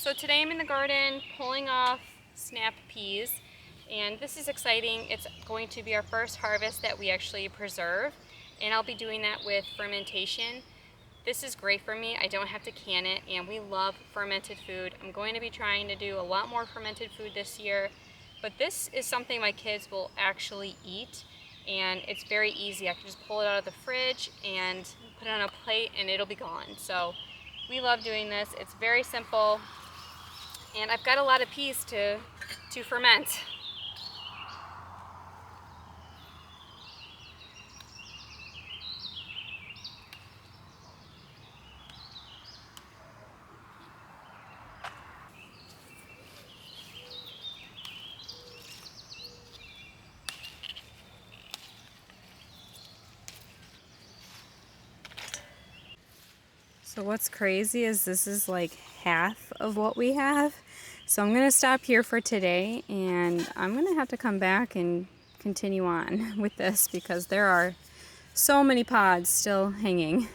So today I'm in the garden pulling off snap peas, and this is exciting. It's going to be our first harvest that we actually preserve, and I'll be doing that with fermentation. This is great for me. I don't have to can it, and we love fermented food. I'm going to be trying to do a lot more fermented food this year, but this is something my kids will actually eat, and it's very easy. I can just pull it out of the fridge and put it on a plate and it'll be gone. So we love doing this. It's very simple, and I've got a lot of peas to ferment. So what's crazy is this is like half of what we have. So I'm gonna stop here for today, and I'm gonna have to come back and continue on with this because there are so many pods still hanging.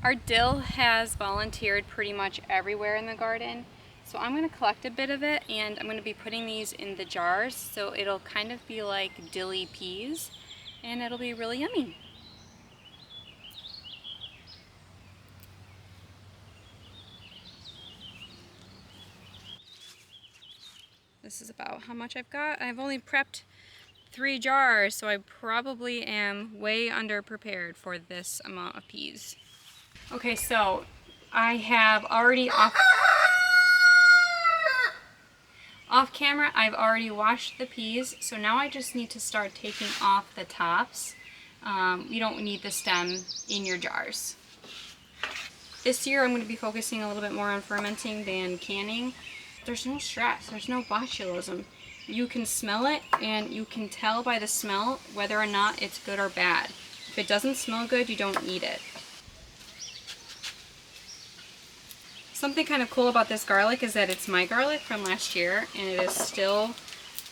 Our dill has volunteered pretty much everywhere in the garden. So I'm gonna collect a bit of it, and I'm gonna be putting these in the jars so it'll kind of be like dilly peas, and it'll be really yummy. This is about how much I've got. I've only prepped 3 jars, so I probably am way under prepared for this amount of peas. Okay, so I have already off camera, I've already washed the peas, so now I just need to start taking off the tops. You don't need the stem in your jars. This year I'm going to be focusing a little bit more on fermenting than canning. There's no stress, there's no botulism. You can smell it, and you can tell by the smell whether or not it's good or bad. If it doesn't smell good, you don't eat it. Something kind of cool about this garlic is that it's my garlic from last year, and it is still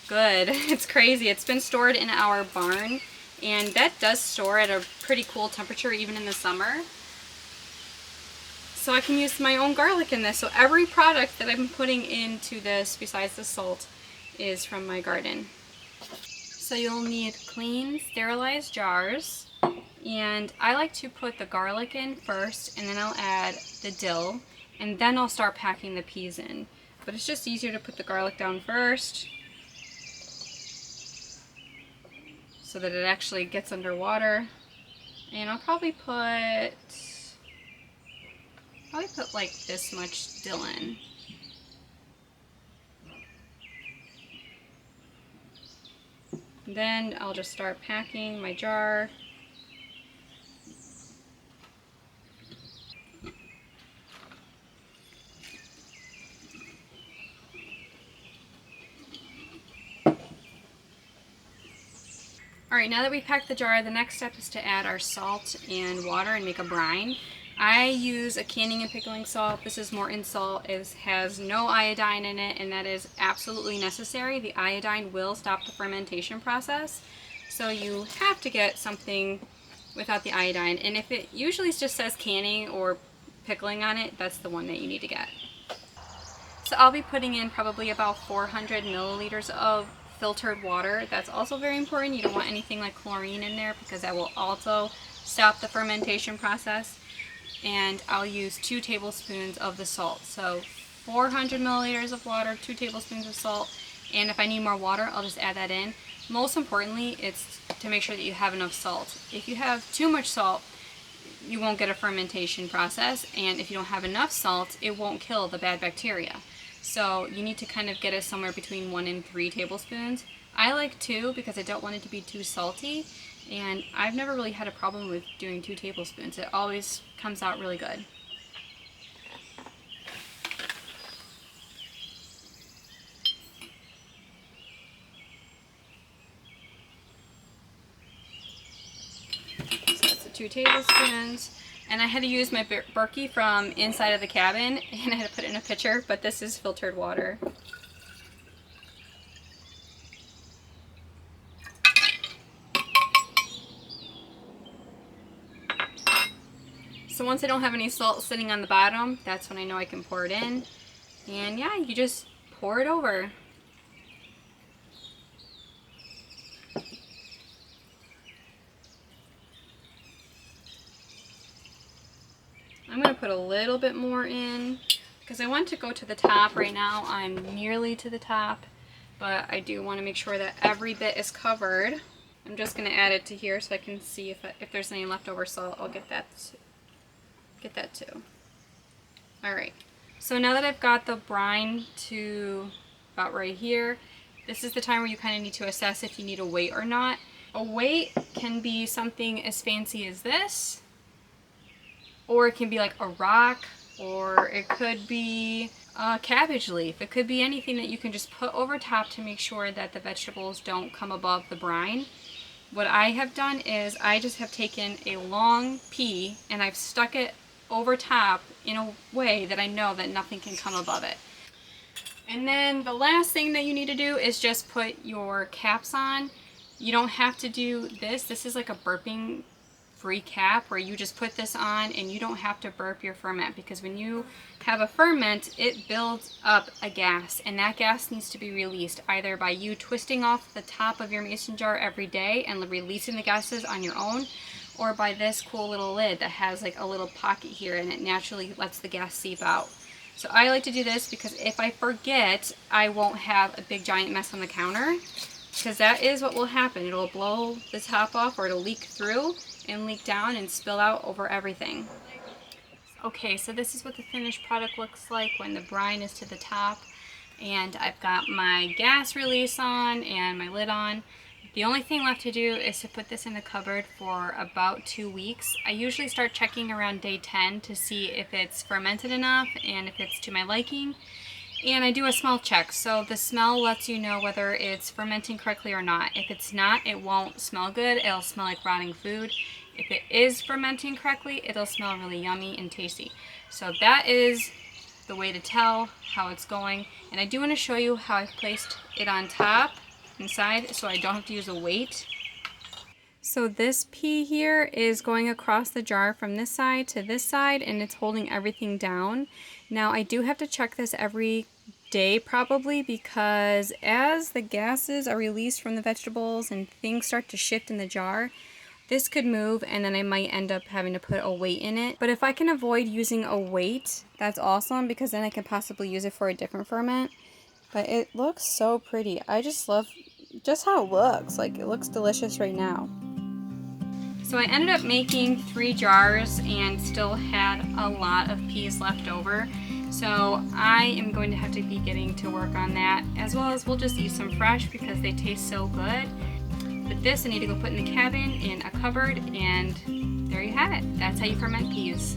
good. It's crazy. It's been stored in our barn, and that does store at a pretty cool temperature even in the summer. So I can use my own garlic in this. So every product that I'm putting into this, besides the salt, is from my garden. So you'll need clean, sterilized jars. And I like to put the garlic in first, and then I'll add the dill, and then I'll start packing the peas in. But it's just easier to put the garlic down first so that it actually gets underwater. And I'll probably put like this much dill in. Then I'll just start packing my jar. Alright, now that we've packed the jar, the next step is to add our salt and water and make a brine. I use a canning and pickling salt. This is Morton salt. It has no iodine in it, and that is absolutely necessary. The iodine will stop the fermentation process, so you have to get something without the iodine. And if it usually just says canning or pickling on it, that's the one that you need to get. So I'll be putting in probably about 400 milliliters of filtered water. That's also very important. You don't want anything like chlorine in there because that will also stop the fermentation process. And I'll use 2 tablespoons of the salt. So 400 milliliters of water, 2 tablespoons of salt, and if I need more water, I'll just add that in. Most importantly, it's to make sure that you have enough salt. If you have too much salt, you won't get a fermentation process, and if you don't have enough salt, it won't kill the bad bacteria. So you need to kind of get it somewhere between 1 and 3 tablespoons. I like 2 because I don't want it to be too salty, and I've never really had a problem with doing 2 tablespoons. It always comes out really good. So that's the 2 tablespoons. And I had to use my Berkey from inside of the cabin, and I had to put it in a pitcher, but this is filtered water. So once I don't have any salt sitting on the bottom, that's when I know I can pour it in. And yeah, you just pour it over. I'm going to put a little bit more in because I want to go to the top. Right now I'm nearly to the top, but I do want to make sure that every bit is covered. I'm just going to add it to here so I can see if there's any leftover salt. I'll get that too. Alright, so now that I've got the brine to about right here, this is the time where you kind of need to assess if you need a weight or not. A weight can be something as fancy as this, or it can be like a rock, or it could be a cabbage leaf. It could be anything that you can just put over top to make sure that the vegetables don't come above the brine. What I have done is I just have taken a long pea and I've stuck it over top in a way that I know that nothing can come above it. And then the last thing that you need to do is just put your caps on. You don't have to do this. This is like a burping free cap where you just put this on and you don't have to burp your ferment, because when you have a ferment, it builds up a gas, and that gas needs to be released either by you twisting off the top of your mason jar every day and releasing the gases on your own, or by this cool little lid that has like a little pocket here and it naturally lets the gas seep out. So I like to do this because if I forget, I won't have a big giant mess on the counter, because that is what will happen. It'll blow the top off, or it'll leak through and leak down and spill out over everything. Okay, so this is what the finished product looks like when the brine is to the top, and I've got my gas release on and my lid on. The only thing left to do is to put this in the cupboard for about 2 weeks. I usually start checking around day 10 to see if it's fermented enough and if it's to my liking. And I do a smell check, so the smell lets you know whether it's fermenting correctly or not. If it's not, it won't smell good. It'll smell like rotting food. If it is fermenting correctly, it'll smell really yummy and tasty. So that is the way to tell how it's going. And I do want to show you how I've placed it on top inside so I don't have to use a weight. So this pea here is going across the jar from this side to this side, and it's holding everything down. Now I do have to check this every day probably, because as the gases are released from the vegetables and things start to shift in the jar, this could move and then I might end up having to put a weight in it. But if I can avoid using a weight, that's awesome, because then I can possibly use it for a different ferment. But it looks so pretty. I just love just how it looks. Like, it looks delicious right now. So I ended up making 3 jars and still had a lot of peas left over. So I am going to have to be getting to work on that, as well as we'll just use some fresh because they taste so good. But this I need to go put in the cabin in a cupboard, and there you have it. That's how you ferment peas.